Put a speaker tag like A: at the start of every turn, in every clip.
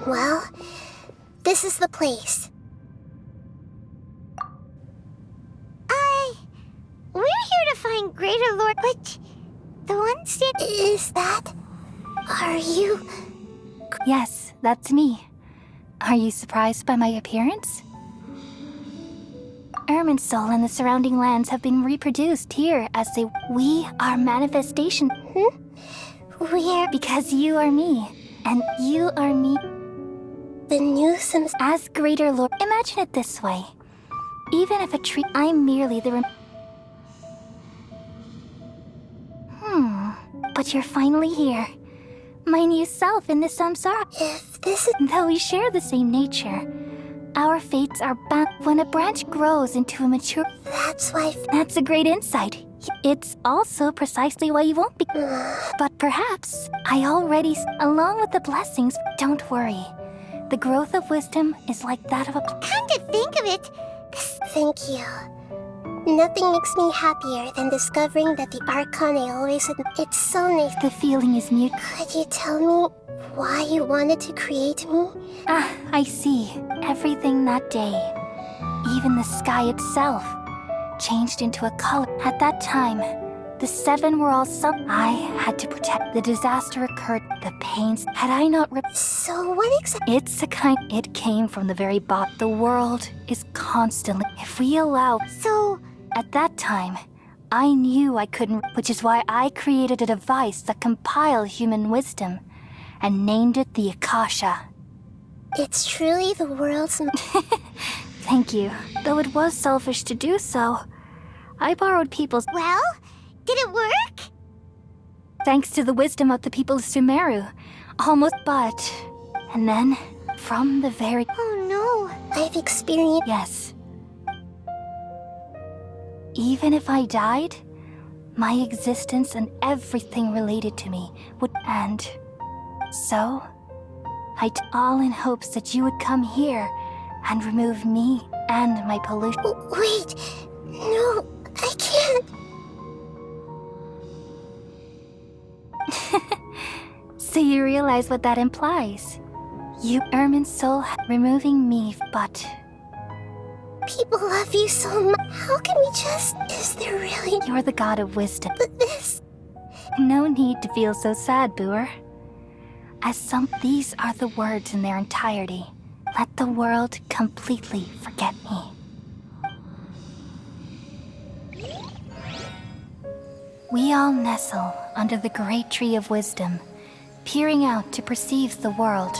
A: Well, this is the place. We're here to find Greater Lord, but the one Is that... Are you...
B: Yes, that's me. Are you surprised by my appearance? Irminsul and the surrounding lands have been reproduced here as we are manifestation.
A: We're...
B: Because you are me, and you are me.
A: The new Sims...
B: As Greater Lord, imagine it this way. Even if a tree, I'm merely the But you're finally here. My new self in the samsara.
A: If this is...
B: Though we share the same nature, our fates are bound. When a branch grows into a mature...
A: That's why...
B: That's a great insight. It's also precisely why you won't be... But perhaps, I already... Along with the blessings, don't worry. The growth of wisdom is like that of a...
A: Come to think of it... Thank you. Nothing makes me happier than discovering that the Archon I always had... It's so nice.
B: The feeling is mute.
A: Could you tell me why you wanted to create me?
B: Ah, I see. Everything that day, even the sky itself, changed into a color. At that time, the seven were all I had to protect. The disaster occurred. The pains. Had I not
A: So what exactly...
B: It's a kind... It came from the very bottom. The world is constantly... If we allow...
A: So...
B: At that time, I knew I couldn't... Which is why I created a device that compiled human wisdom and named it the Akasha.
A: It's truly the world's...
B: Thank you. Though it was selfish to do so, I borrowed people's...
A: Well, did it work?
B: Thanks to the wisdom of the people of Sumeru. Almost, but... And then, from the very...
A: Oh no, I've experienced...
B: Yes. Even if I died, my existence and everything related to me would end. So, all in hopes that you would come here and remove me and my pollution.
A: Wait, no, I can't.
B: So you realize what that implies. You, Irminsul, removing me, but...
A: People love you so much. How can we just... Is there really...
B: You're the god of wisdom.
A: But this...
B: No need to feel so sad, Boer. These are the words in their entirety. Let the world completely forget me. We all nestle under the great tree of wisdom, peering out to perceive the world.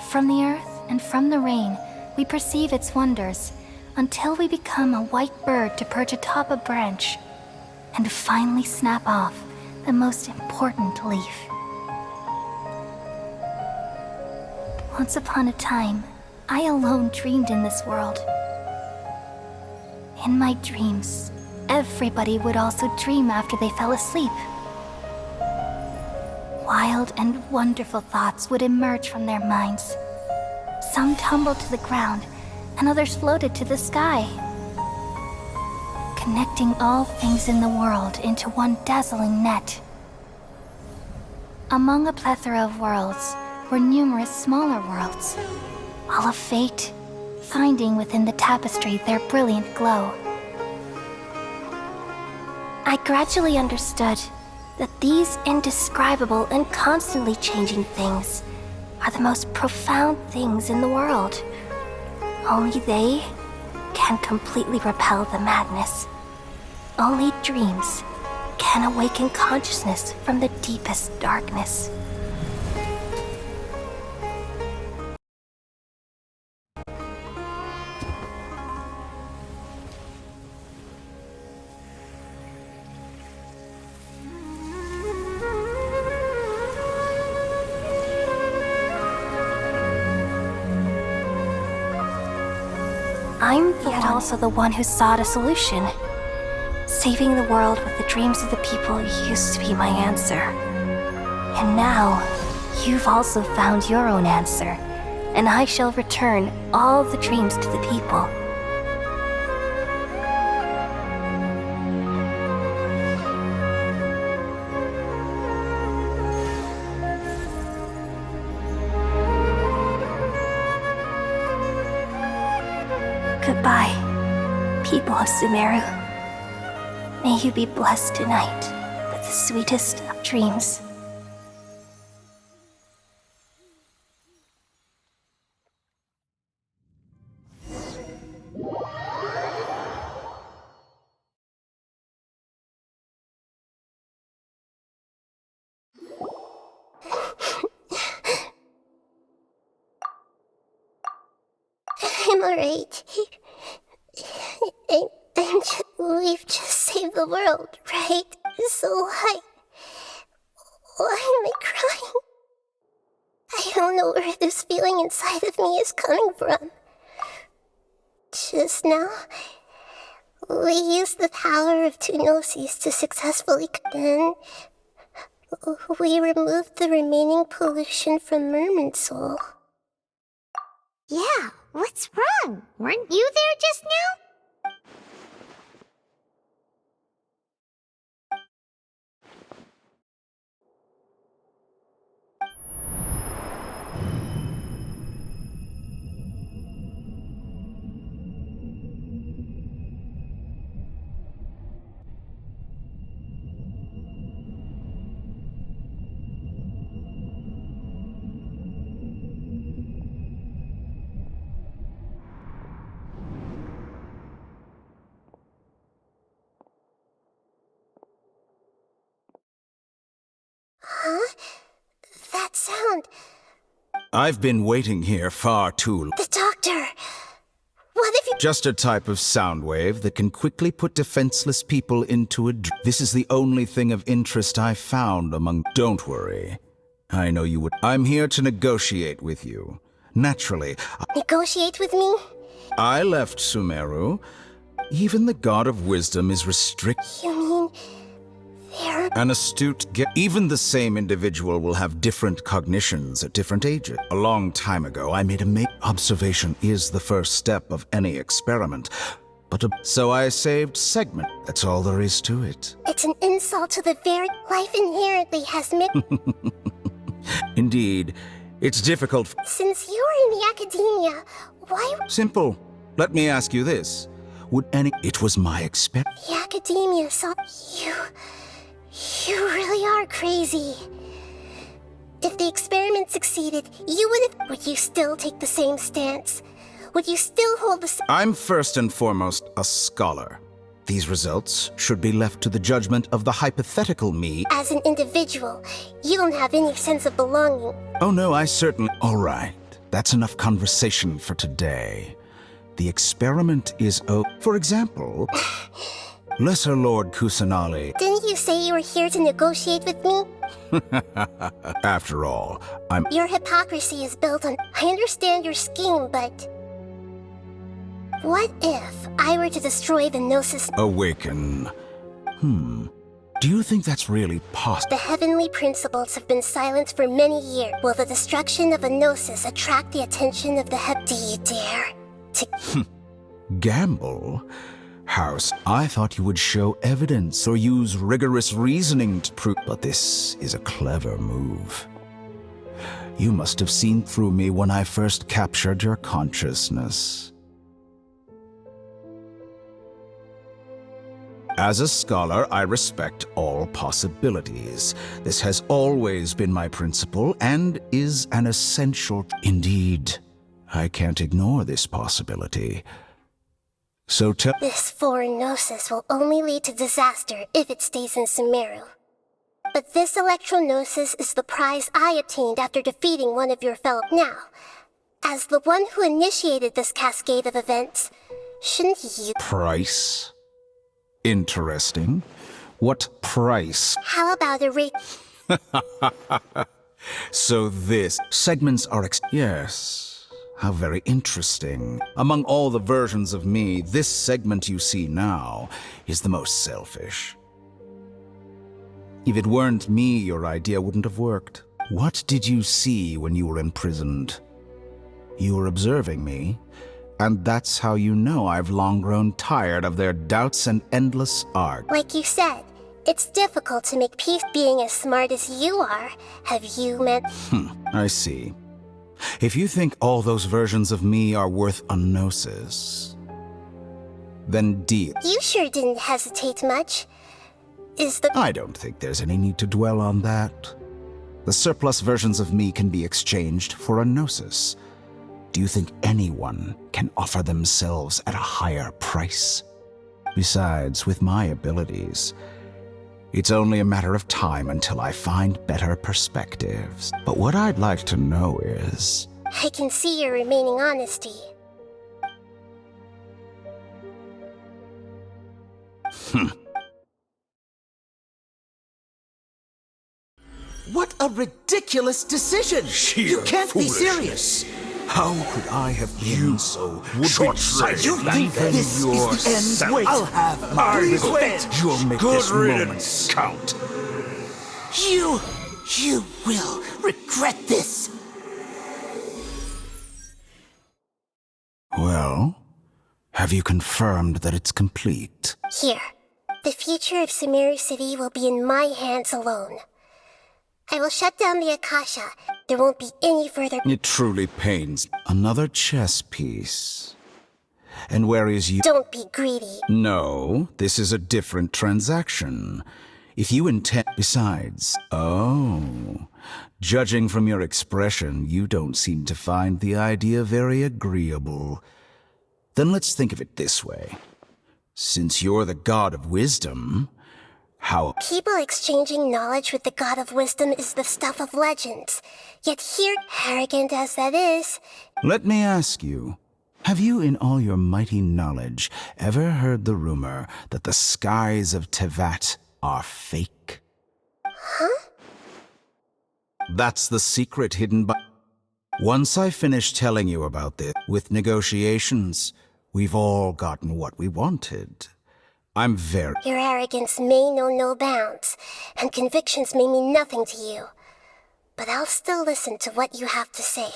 B: From the earth and from the rain, we perceive its wonders, until we become a white bird to perch atop a branch, and finally snap off the most important leaf. Once upon a time, I alone dreamed in this world. In my dreams, everybody would also dream after they fell asleep. Wild and wonderful thoughts would emerge from their minds. Some tumbled to the ground, and others floated to the sky, connecting all things in the world into one dazzling net. Among a plethora of worlds were numerous smaller worlds, all of fate, finding within the tapestry their brilliant glow. I gradually understood that these indescribable and constantly changing things are the most profound things in the world. Only they can completely repel the madness. Only dreams can awaken consciousness from the deepest darkness. I'm yet also the one who sought a solution. Saving the world with the dreams of the people used to be my answer. And now, you've also found your own answer, and I shall return all the dreams to the people. Goodbye, people of Sumeru. May you be blessed tonight with the sweetest of dreams.
A: I'm alright. We've just saved the world, right? So why am I crying? I don't know where this feeling inside of me is coming from. Just now, we used the power of two gnosis to successfully then we removed the remaining pollution from Mermaid Soul.
C: Yeah, what's wrong? Weren't you there just now?
A: Huh? That sound.
D: I've been waiting here far too long.
A: The doctor. What if you...
D: Just a type of sound wave that can quickly put defenseless people into a... This is the only thing of interest I found among... Don't worry. I know you would... I'm here to negotiate with you. Naturally,
A: Negotiate with me?
D: I left Sumeru. Even the God of Wisdom is restricted.
A: You mean... There...
D: An astute even the same individual will have different cognitions at different ages. A long time ago, I made a observation is the first step of any experiment. So I saved segment. That's all there is to it.
A: It's an insult to the very... Life inherently has
D: Indeed, it's difficult.
A: Since you were in the academia, why...
D: Simple. Let me ask you this. Would any... It was my
A: The academia saw... You really are crazy. If the experiment succeeded, you would... Would you still take the same stance? Would you still hold the...
D: I'm first and foremost a scholar. These results should be left to the judgment of the hypothetical me.
A: As an individual, you don't have any sense of belonging.
D: Oh no, I certainly... All right, that's enough conversation for today. The experiment is For example, Lesser Lord Kusanali.
A: Didn't you say you were here to negotiate with me?
D: After all,
A: Your hypocrisy is built on... I understand your scheme, but... What if I were to destroy the Gnosis...
D: Awaken. Do you think that's really possible?
A: The heavenly principles have been silent for many years. Will the destruction of a Gnosis attract the attention of the Do you dare to...
D: Gamble? House, I thought you would show evidence or use rigorous reasoning to prove... But this is a clever move. You must have seen through me when I first captured your consciousness. As a scholar, I respect all possibilities. This has always been my principle and is an essential... Indeed, I can't ignore this possibility. So
A: This foreign Gnosis will only lead to disaster if it stays in Sumeru. But this Electro-Gnosis is the prize I obtained after defeating one of your fellow... Now, as the one who initiated this cascade of events, shouldn't you...
D: Price? Interesting. What price?
A: How about a rate...
D: So this... Segments are Yes. How very interesting. Among all the versions of me, this segment you see now is the most selfish. If it weren't me, your idea wouldn't have worked. What did you see when you were imprisoned? You were observing me, and that's how you know I've long grown tired of their doubts and endless arc.
A: Like you said, it's difficult to make peace. Being as smart as you are, have you met...
D: I see. If you think all those versions of me are worth a gnosis, Then deal.
A: You sure didn't hesitate much. Is the...
D: I don't think there's any need to dwell on that. The surplus versions of me can be exchanged for a gnosis. Do you think anyone can offer themselves at a higher price? Besides, with my abilities, it's only a matter of time until I find better perspectives. But what I'd like to know is...
A: I can see your remaining honesty.
E: What a ridiculous decision! You can't be serious!
D: How could I have been so short-sighted?
E: You think this is the end? Wait, I'll have my revenge!
D: You'll make
F: Good
D: this moment
F: riddance.
D: count.
E: You will regret this!
D: Well, have you confirmed that it's complete?
A: Here. The future of Sumeru City will be in my hands alone. I will shut down the Akasha. There won't be any further...
D: It truly pains. Another chess piece. And where is you?
A: Don't be greedy.
D: No, this is a different transaction. If you intend... Besides... Oh... Judging from your expression, you don't seem to find the idea very agreeable. Then let's think of it this way. Since you're the god of wisdom, how...
A: People exchanging knowledge with the God of Wisdom is the stuff of legends. Yet here, arrogant as that is...
D: Let me ask you, have you in all your mighty knowledge ever heard the rumor that the skies of Tevat are fake?
A: Huh?
D: That's the secret hidden by... Once I finish telling you about this, with negotiations, we've all gotten what we wanted. I'm very...
A: Your arrogance may know no bounds, and convictions may mean nothing to you. But I'll still listen to what you have to say.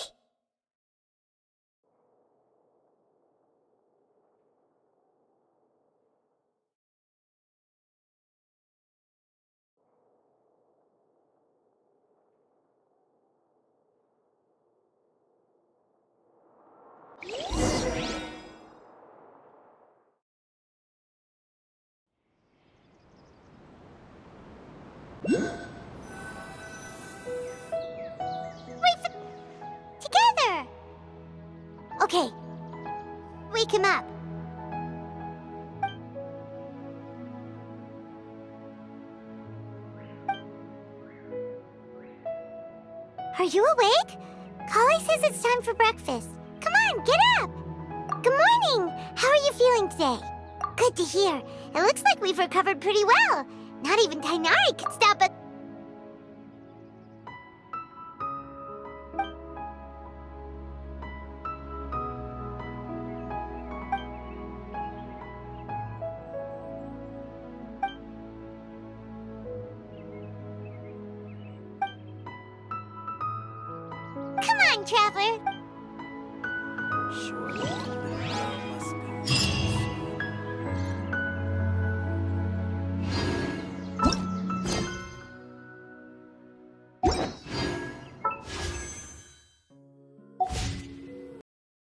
C: Together! Okay. Wake him up. Are you awake? Kali says it's time for breakfast. Come on, get up! Good morning! How are you feeling today? Good to hear. It looks like we've recovered pretty well. Not even Tainari can stop us. Come on, Traveler.